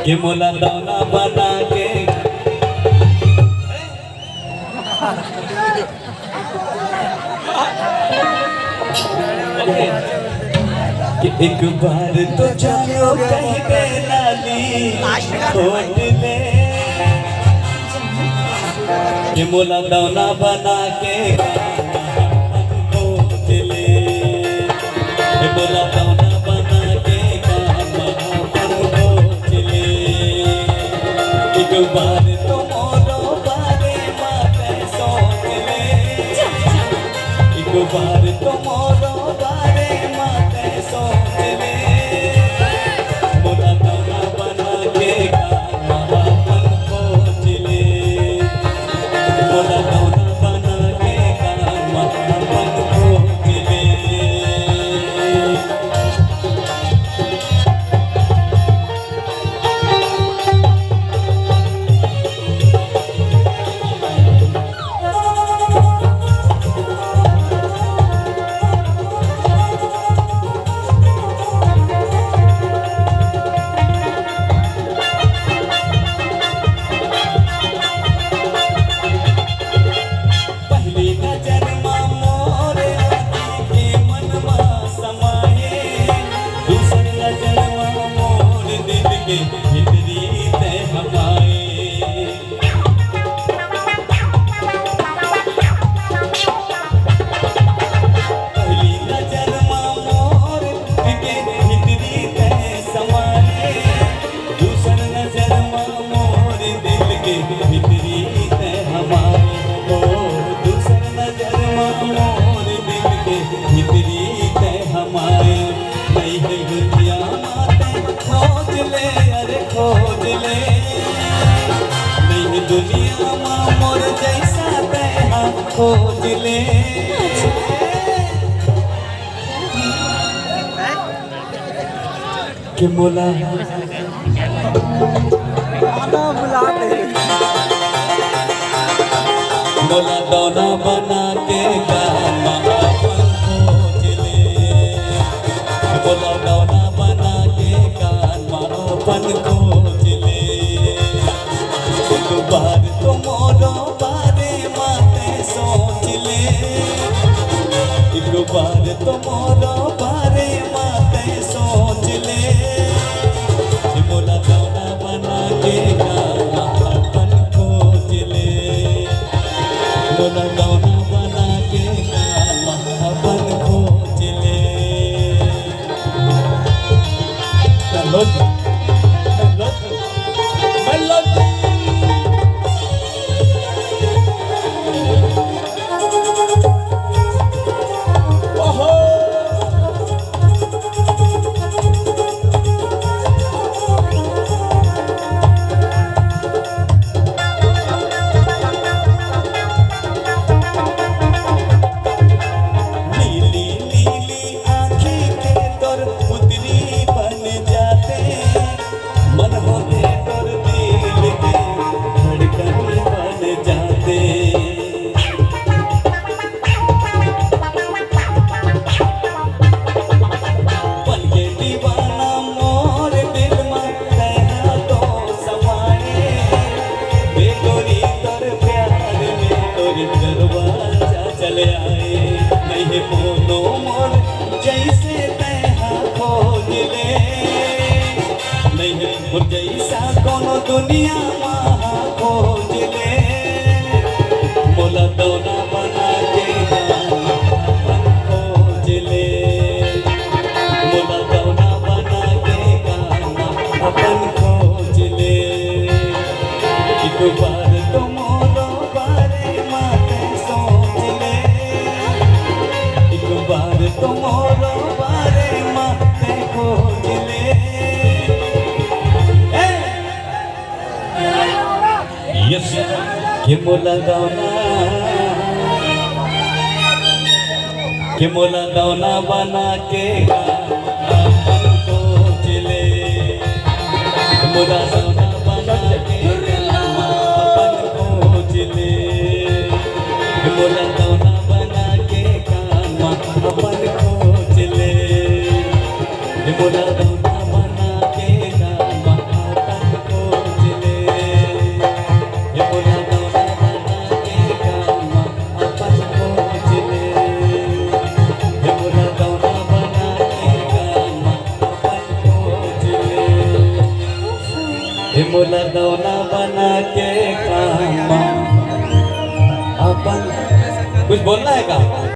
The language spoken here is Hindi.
कि मोला दौना बना के कि एक बार तो जानो कहीं पे नाली छोड़ ले कि मोला दौना बना के खोज ले मोला दौना बना के खोज ले एक बार तो मोरो बारे माते सोच ले एक बार तो मोरो बारे माते सोच ले मोला दौना बना के अपन खोज ले मोला दौना बना के अपन खोज ले दुनिया में मोर जैसा तेहा खोज ले कि मोला मोला दौना बना के अपन खोज ले मोला दौना बना के अपन खोज ले एक बार तो मोरो बारे माते सोच ले एक बार तो मोरो बारे माते सोच ले मोला दौना बना के अपन खोज ले मोला दौना बना के अपन खोज ले चले आए नहीं मोनो मोर जैसे तेहा खोज ले नहीं मोर जैसा कोनो दुनिया महा खोज ले मोला दौना बना के अपन खोज ले मोला दौना बना के अपन खोज ले एक बार तो मोरो बारे माते सोच ले एक बार तो मोरो बारे माते खोज ले यस कि मोला दौना बना के अपन खोज ले मोला दौना बना के अपन खोज ले मोला दौना बना के अपन खोज ले मोला दौना बना के अपन मोला दौना बना के काम अपन कुछ बोलना है का?